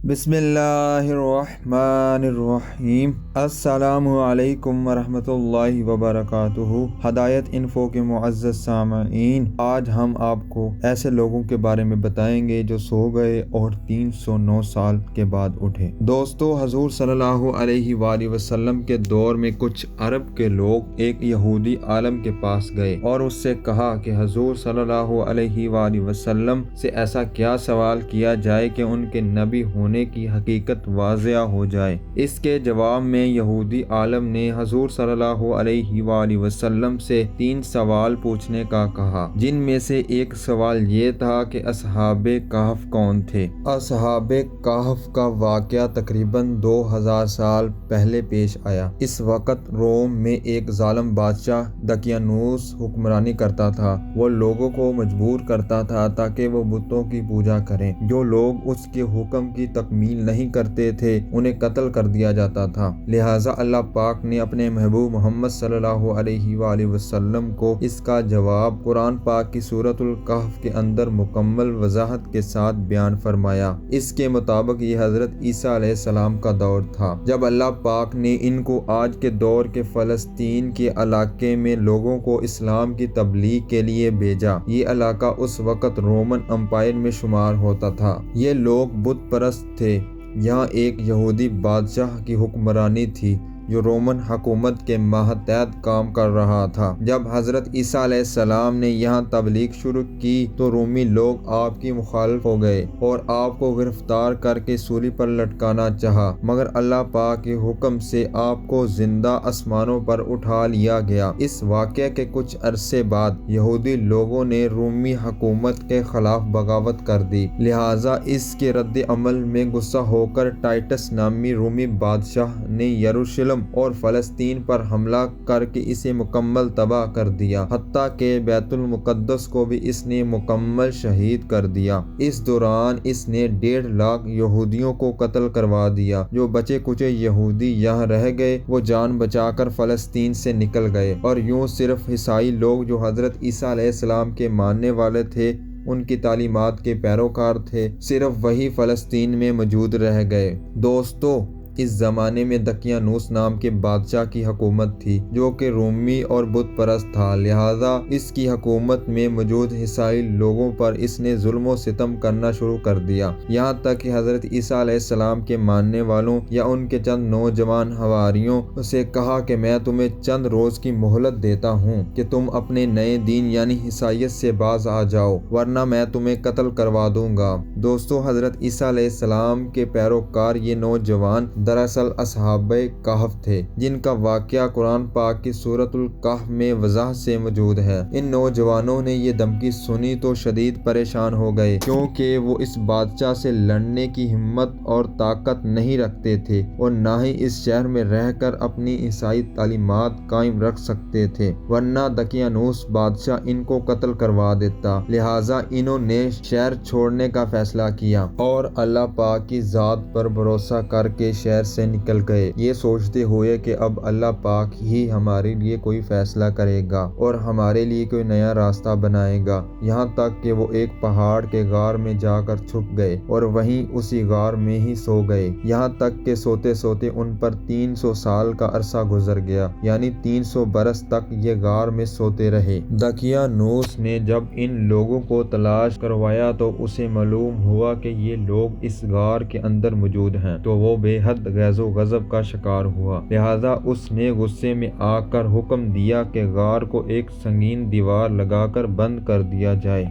بسم اللہ الرحمن الرحیم۔ السلام علیکم ورحمۃ اللہ وبرکاتہ۔ ہدایت انفو کے معزز سامعین، آج ہم آپ کو ایسے لوگوں کے بارے میں بتائیں گے جو سو گئے اور 309 سال کے بعد اٹھے۔ دوستو، حضور صلی اللہ علیہ وآلہ وسلم کے دور میں کچھ عرب کے لوگ ایک یہودی عالم کے پاس گئے اور اس سے کہا کہ حضور صلی اللہ علیہ وآلہ وسلم سے ایسا کیا سوال کیا جائے کہ ان کے نبی ہونے کی حقیقت واضح ہو جائے۔ اس کے جواب میں یہودی عالم نے حضور صلی اللہ علیہ وآلہ وسلم سے 3 سوال پوچھنے کا کہا، جن میں سے ایک سوال یہ تھا کہ اصحاب کہف کون تھے۔ اصحاب کہف کا واقعہ تقریباً 2000 سال پہلے پیش آیا۔ اس وقت روم میں ایک ظالم بادشاہ دقیانوس حکمرانی کرتا تھا۔ وہ لوگوں کو مجبور کرتا تھا تاکہ وہ بتوں کی پوجا کریں۔ جو لوگ اس کے حکم کی تکمیل نہیں کرتے تھے انہیں قتل کر دیا جاتا تھا۔ لہٰذا اللہ پاک نے اپنے محبوب محمد صلی اللہ علیہ وآلہ وسلم کو اس کا جواب قرآن پاک کی سورۃ الکہف کے اندر مکمل وضاحت کے ساتھ بیان فرمایا۔ اس کے مطابق یہ حضرت عیسیٰ علیہ السلام کا دور تھا جب اللہ پاک نے ان کو آج کے دور کے فلسطین کے علاقے میں لوگوں کو اسلام کی تبلیغ کے لیے بھیجا۔ یہ علاقہ اس وقت رومن امپائر میں شمار ہوتا تھا۔ یہ لوگ بت پرست تھے۔ یہاں ایک یہودی بادشاہ کی حکمرانی تھی جو رومن حکومت کے ماتحت کام کر رہا تھا۔ جب حضرت عیسیٰ علیہ السلام نے یہاں تبلیغ شروع کی تو رومی لوگ آپ کی مخالف ہو گئے اور آپ کو گرفتار کر کے سولی پر لٹکانا چاہا، مگر اللہ پاک کے حکم سے آپ کو زندہ آسمانوں پر اٹھا لیا گیا۔ اس واقعے کے کچھ عرصے بعد یہودی لوگوں نے رومی حکومت کے خلاف بغاوت کر دی، لہٰذا اس کے رد عمل میں غصہ ہو کر ٹائٹس نامی رومی بادشاہ نے یروشلم اور فلسطین پر حملہ کر کے اسے مکمل تباہ کر دیا، حتیٰ کہ بیت المقدس کو بھی اس نے مکمل شہید کر دیا۔ اس دوران اس نے 1.5 لاکھ یہودیوں کو قتل کروا دیا۔ جو بچے کچے یہودی یہاں رہ گئے وہ جان بچا کر فلسطین سے نکل گئے، اور یوں صرف عیسائی لوگ جو حضرت عیسیٰ علیہ السلام کے ماننے والے تھے، ان کی تعلیمات کے پیروکار تھے، صرف وہی فلسطین میں موجود رہ گئے۔ دوستو، اس زمانے میں دقیانوس نام کے بادشاہ کی حکومت تھی جو کہ رومی اور بت پرست تھا، لہٰذا اس کی حکومت میں موجود عیسائی لوگوں پر اس نے ظلم و ستم کرنا شروع کر دیا، یہاں تک کہ حضرت عیسیٰ علیہ السلام کے ماننے والوں یا ان کے چند نوجوان حواریوں سے کہا کہ میں تمہیں چند روز کی مہلت دیتا ہوں کہ تم اپنے نئے دین یعنی عیسائیت سے باز آ جاؤ، ورنہ میں تمہیں قتل کروا دوں گا۔ دوستو، حضرت عیسیٰ علیہ السلام کے پیروکار یہ نوجوان دراصل اصحاب کہف تھے، جن کا واقعہ قرآن پاک کی سورۃ الکہف میں وضاحت سے موجود ہے۔ ان نوجوانوں نے یہ دھمکی سنی تو شدید پریشان ہو گئے، کیونکہ وہ اس بادشاہ سے لڑنے کی ہمت اور طاقت نہیں رکھتے تھے اور نہ ہی اس شہر میں رہ کر اپنی عیسائی تعلیمات قائم رکھ سکتے تھے، ورنہ دقیانوس بادشاہ ان کو قتل کروا دیتا۔ لہٰذا انہوں نے شہر چھوڑنے کا فیصلہ کیا اور اللہ پاک کی ذات پر بھروسہ کر کے شہر سے نکل گئے، یہ سوچتے ہوئے کہ اب اللہ پاک ہی ہمارے لیے کوئی فیصلہ کرے گا اور ہمارے لیے کوئی نیا راستہ بنائے گا، یہاں تک کہ وہ ایک پہاڑ کے غار میں جا کر چھپ گئے اور وہیں اسی غار میں ہی سو گئے، یہاں تک کہ سوتے سوتے ان پر 300 سال کا عرصہ گزر گیا، یعنی 300 برس تک یہ غار میں سوتے رہے۔ دقیانوس نے جب ان لوگوں کو تلاش کروایا تو اسے معلوم ہوا کہ یہ لوگ اس غار کے اندر موجود ہیں، تو وہ بے حد غیظ و غضب کا شکار ہوا، لہٰذا اس نے غصے میں آ کر حکم دیا کہ غار کو ایک سنگین دیوار لگا کر بند کر دیا جائے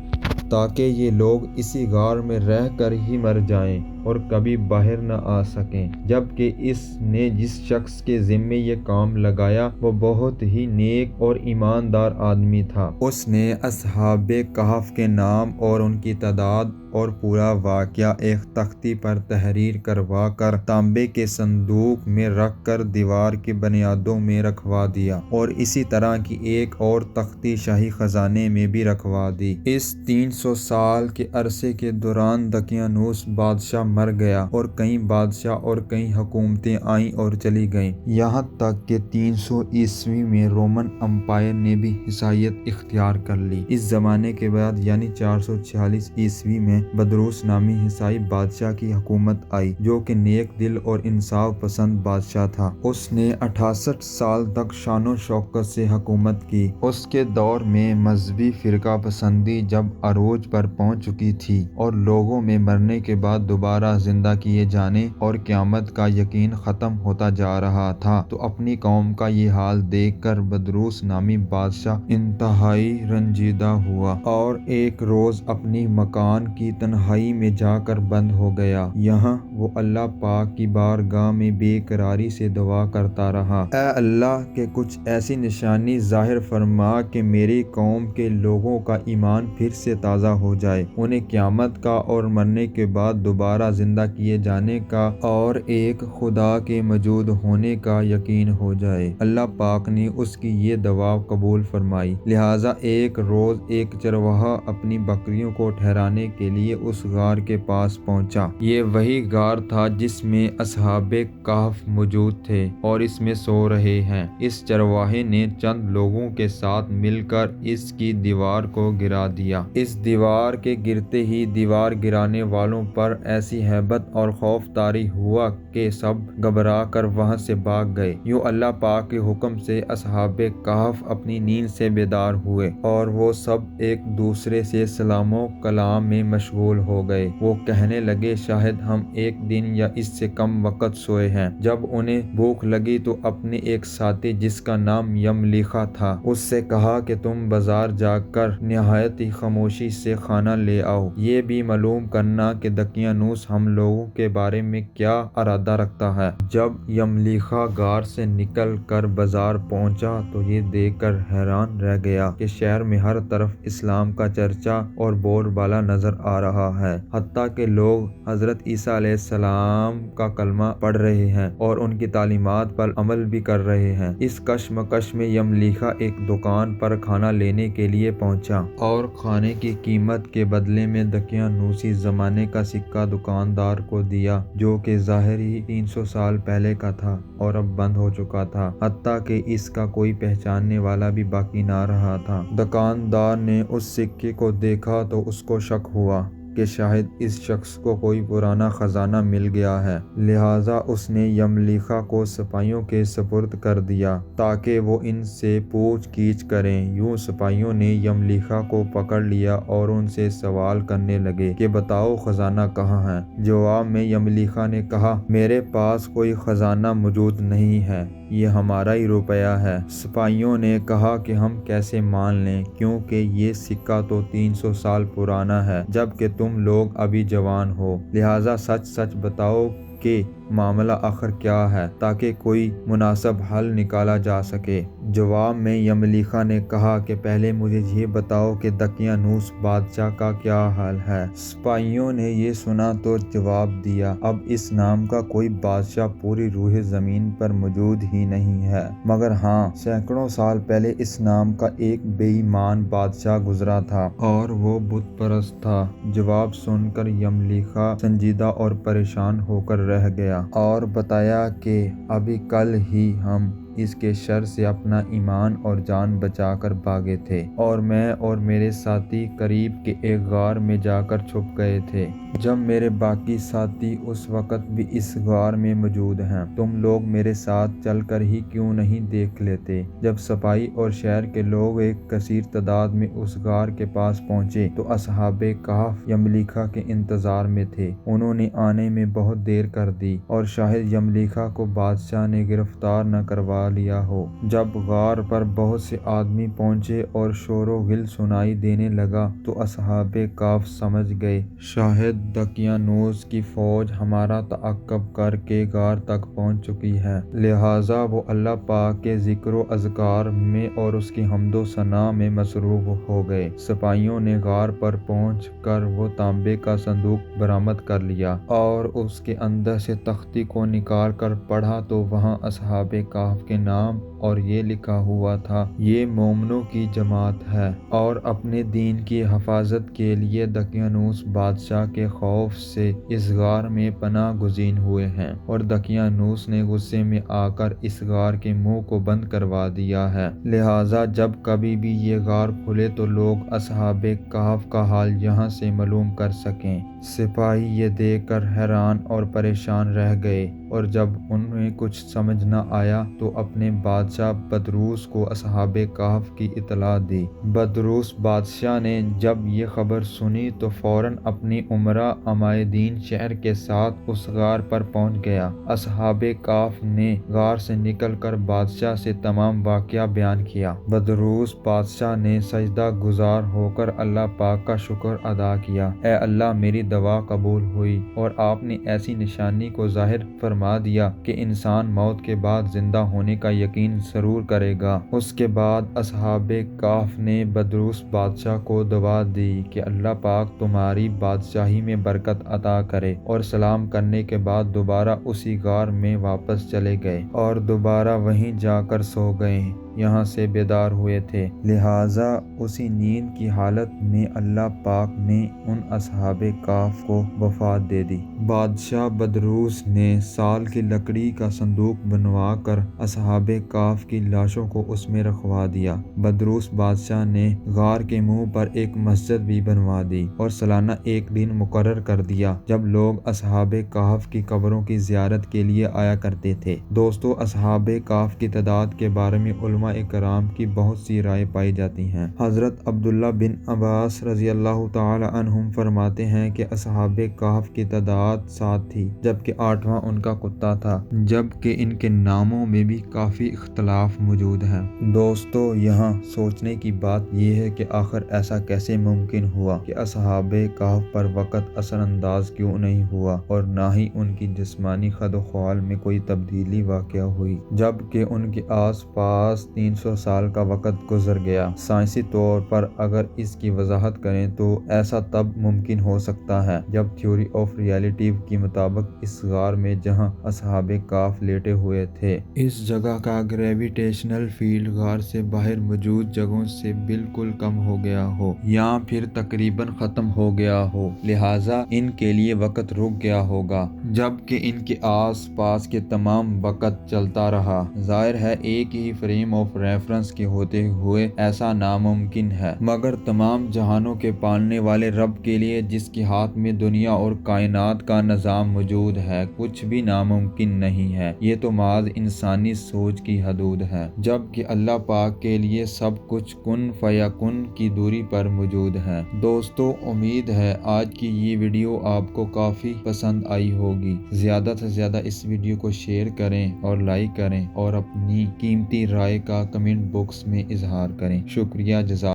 تاکہ یہ لوگ اسی غار میں رہ کر ہی مر جائیں اور کبھی باہر نہ آ سکیں، جبکہ اس نے جس شخص کے ذمے یہ کام لگایا وہ بہت ہی نیک اور ایماندار آدمی تھا۔ اس نے اصحاب کہف کے نام اور ان کی تعداد اور پورا واقعہ ایک تختی پر تحریر کروا کر تانبے کے صندوق میں رکھ کر دیوار کی بنیادوں میں رکھوا دیا، اور اسی طرح کی ایک اور تختی شاہی خزانے میں بھی رکھوا دی۔ اس 300 سال کے عرصے کے دوران دقیانوس بادشاہ مر گیا اور کئی بادشاہ اور کئی حکومتیں آئیں اور چلی گئیں، یہاں تک کہ 300 عیسوی میں رومن امپائر نے بھی عیسائیت اختیار کر لی۔ اس زمانے کے بعد یعنی 446 عیسوی میں بدروس نامی عیسائی بادشاہ کی حکومت آئی، جو کہ نیک دل اور انصاف پسند بادشاہ تھا۔ اس نے 68 سال تک شان و شوکت سے حکومت کی۔ اس کے دور میں مذہبی فرقہ پسندی جب عروج پر پہنچ چکی تھی اور لوگوں میں مرنے کے بعد دوبارہ زندہ کیے جانے اور قیامت کا یقین ختم ہوتا جا رہا تھا، تو اپنی قوم کا یہ حال دیکھ کر بدروس نامی بادشاہ انتہائی رنجیدہ ہوا اور ایک روز اپنی مکان کی تنہائی میں جا کر بند ہو گیا۔ یہاں وہ اللہ پاک کی بارگاہ میں بے قراری سے دعا کرتا رہا، اے اللہ کہ کچھ ایسی نشانی ظاہر فرما کہ میری قوم کے لوگوں کا ایمان پھر سے تازہ ہو جائے، انہیں قیامت کا اور مرنے کے بعد دوبارہ زندہ کیے جانے کا اور ایک خدا کے موجود ہونے کا یقین ہو جائے۔ اللہ پاک نے اس کی یہ دعا قبول فرمائی، لہٰذا ایک روز ایک چرواہا اپنی بکریوں کو ٹھہرانے کے لیے اس غار کے پاس پہنچا۔ یہ وہی غار تھا جس میں اصحاب کہف موجود تھے اور اس میں سو رہے ہیں۔ اس چرواہے نے چند لوگوں کے ساتھ مل کر اس کی دیوار کو گرا دیا۔ اس دیوار کے گرتے ہی دیوار گرانے والوں پر ایسی ہیبت اور خوف طاری ہوا کہ سب گھبرا کر وہاں سے بھاگ گئے۔ یوں اللہ پاک کے حکم سے اصحاب کہف اپنی نیند سے بیدار ہوئے اور وہ سب ایک دوسرے سے سلام و کلام میں مشغول ہو گئے۔ وہ کہنے لگے، شاید ہم ایک دن یا اس سے کم وقت سوئے ہیں۔ جب انہیں بھوک لگی تو اپنے ایک ساتھی جس کا نام یملیخا تھا اس سے کہا کہ تم بازار جا کر نہایت ہی خاموشی سے کھانا لے آؤ، یہ بھی معلوم کرنا کہ دقیانوس ہم لوگوں کے بارے میں کیا ارادہ رکھتا ہے۔ جب یملیخا غار سے نکل کر بازار پہنچا تو یہ دیکھ کر حیران رہ گیا کہ شہر میں ہر طرف اسلام کا چرچا اور بول بالا نظر آ رہا ہے، حتیٰ کہ لوگ حضرت عیسیٰ علیہ السلام کا کلمہ پڑھ رہے ہیں اور ان کی تعلیمات پر عمل بھی کر رہے ہیں۔ اس کشمکش میں یملیخا ایک دکان پر کھانا لینے کے لیے پہنچا اور کھانے کی قیمت کے بدلے میں دقیانوسی زمانے کا سکہ دکاندار کو دیا، جو کہ ظاہر ہی 300 سال پہلے کا تھا اور اب بند ہو چکا تھا، حتیٰ کہ اس کا کوئی پہچاننے والا بھی باقی نہ رہا تھا۔ دکاندار نے اس سکے کو دیکھا تو اس کو شک ہوا کہ شاید اس شخص کو کوئی پرانا خزانہ مل گیا ہے، لہٰذا اس نے یملیخا کو سپاہیوں کے سپرد کر دیا تاکہ وہ ان سے پوچھ گچھ کریں۔ یوں سپاہیوں نے یملیخا کو پکڑ لیا اور ان سے سوال کرنے لگے کہ بتاؤ خزانہ کہاں ہے۔ جواب میں یملیخا نے کہا، میرے پاس کوئی خزانہ موجود نہیں ہے، یہ ہمارا ہی روپیہ ہے۔ سپاہیوں نے کہا کہ ہم کیسے مان لیں، کیونکہ یہ سکہ تو 300 سال پرانا ہے، جبکہ تم لوگ ابھی جوان ہو، لہٰذا سچ سچ بتاؤ کہ معاملہ آخر کیا ہے تاکہ کوئی مناسب حل نکالا جا سکے۔ جواب میں یملیخا نے کہا کہ پہلے مجھے یہ بتاؤ کہ دقیانوس بادشاہ کا کیا حال ہے۔ سپاہیوں نے یہ سنا تو جواب دیا، اب اس نام کا کوئی بادشاہ پوری روح زمین پر موجود ہی نہیں ہے، مگر ہاں سینکڑوں سال پہلے اس نام کا ایک بے ایمان بادشاہ گزرا تھا اور وہ بت پرست تھا۔ جواب سن کر یملیخا سنجیدہ اور پریشان ہو کر رہ گیا اور بتایا کہ ابھی کل ہی ہم اس کے شر سے اپنا ایمان اور جان بچا کر بھاگے تھے اور میں اور میرے ساتھی قریب کے ایک غار میں جا کر چھپ گئے تھے۔ جب میرے باقی ساتھی اس وقت بھی اس غار میں موجود ہیں، تم لوگ میرے ساتھ چل کر ہی کیوں نہیں دیکھ لیتے؟ جب سپاہی اور شہر کے لوگ ایک کثیر تعداد میں اس غار کے پاس پہنچے تو اصحاب کہف یملیخا کے انتظار میں تھے۔ انہوں نے آنے میں بہت دیر کر دی اور شاید یملیخا کو بادشاہ نے گرفتار نہ کروا لیا ہو۔ جب غار پر بہت سے آدمی پہنچے اور شور و غل سنائی دینے لگا تو اصحاب کہف سمجھ گئے شاید دقیانوس کی فوج ہمارا تعاقب کر کے غار تک پہنچ چکی ہے، لہٰذا وہ اللہ پاک کے ذکر و اذکار میں اور اس کی حمد و ثنا میں مصروف ہو گئے۔ سپاہیوں نے غار پر پہنچ کر وہ تانبے کا صندوق برآمد کر لیا اور اس کے اندر سے تختی کو نکال کر پڑھا تو وہاں اصحاب کہف کے کے نام اور یہ لکھا ہوا تھا یہ مومنوں کی جماعت ہے اور اپنے دین کی حفاظت کے لیے دقیانوس بادشاہ کے خوف سے اس غار میں پناہ گزین ہوئے ہیں، اور دقیانوس نے غصے میں آ کر اس غار کے منہ کو بند کروا دیا ہے، لہٰذا جب کبھی بھی یہ غار کھلے تو لوگ اصحاب کہف کا حال یہاں سے معلوم کر سکیں۔ سپاہی یہ دیکھ کر حیران اور پریشان رہ گئے، اور جب انہیں کچھ سمجھ نہ آیا تو اپنے بادشاہ بدروس کو اصحاب کہف کی اطلاع دی۔ بدروس بادشاہ نے جب یہ خبر سنی تو فوراً اپنی امراء عمائدین شہر کے ساتھ اس غار پر پہنچ گیا۔ اصحاب کہف نے غار سے نکل کر بادشاہ سے تمام واقعہ بیان کیا۔ بدروس بادشاہ نے سجدہ گزار ہو کر اللہ پاک کا شکر ادا کیا، اے اللہ میری دعا قبول ہوئی اور آپ نے ایسی نشانی کو ظاہر فرما دیا کہ انسان موت کے بعد زندہ ہونے کا یقین ضرور کرے گا۔ اس کے بعد اصحاب کہف نے بدروس بادشاہ کو دعا دی کہ اللہ پاک تمہاری بادشاہی میں برکت عطا کرے، اور سلام کرنے کے بعد دوبارہ اسی غار میں واپس چلے گئے اور دوبارہ وہیں جا کر سو گئے، یہاں سے بیدار ہوئے تھے، لہٰذا اسی نیند کی حالت میں اللہ پاک نے ان اصحاب کہف کو وفات دے دی۔ بادشاہ بدروس نے سال کی لکڑی کا صندوق بنوا کر اصحاب کہف کی لاشوں کو اس میں رکھوا دیا۔ بدروس بادشاہ نے غار کے منہ پر ایک مسجد بھی بنوا دی اور سالانہ ایک دن مقرر کر دیا جب لوگ اصحاب کہف کی قبروں کی زیارت کے لیے آیا کرتے تھے۔ دوستو، اصحاب کہف کی تعداد کے بارے میں علماء کرام کی بہت سی رائے پائی جاتی ہیں۔ حضرت عبداللہ بن عباس رضی اللہ تعالی عنہم فرماتے ہیں کہ اصحاب کہف کی تعداد 7 تھی، جبکہ 8واں ان کا کتا تھا، جبکہ ان کے ناموں میں بھی کافی اختلاف موجود ہے۔ دوستو، یہاں سوچنے کی بات یہ ہے کہ آخر ایسا کیسے ممکن ہوا کہ اصحاب کہف پر وقت اثر انداز کیوں نہیں ہوا اور نہ ہی ان کی جسمانی خد و خال میں کوئی تبدیلی واقع ہوئی، جبکہ ان کے آس پاس 300 سال کا وقت گزر گیا۔ سائنسی طور پر اگر اس کی وضاحت کریں تو ایسا تب ممکن ہو سکتا ہے جب تھیوری آف ریلیٹیو کے مطابق اس غار میں جہاں اصحاب کہف لیٹے ہوئے تھے، اس جگہ کا گریویٹیشنل فیلڈ غار سے باہر موجود جگہوں سے بالکل کم ہو گیا ہو یا پھر تقریباً ختم ہو گیا ہو، لہٰذا ان کے لیے وقت رک گیا ہوگا، جبکہ ان کے آس پاس کے تمام وقت چلتا رہا۔ ظاہر ہے ایک ہی فریم آف ریفرنس کے ہوتے ہوئے ایسا ناممکن ہے، مگر تمام جہانوں کے پالنے والے رب کے لیے جس کے ہاتھ میں دنیا اور کائنات کا نظام موجود ہے، کچھ بھی ناممکن نہیں ہے۔ یہ تو محض انسانی سوچ کی حدود ہے، جبکہ اللہ پاک کے لیے سب کچھ کن فیکن کی دوری پر موجود ہے۔ دوستو، امید ہے آج کی یہ ویڈیو آپ کو کافی پسند آئی ہوگی۔ زیادہ سے زیادہ اس ویڈیو کو شیئر کریں اور لائک کریں اور اپنی قیمتی رائے کا کمنٹ باکس میں اظہار کریں۔ شکریہ، جزاک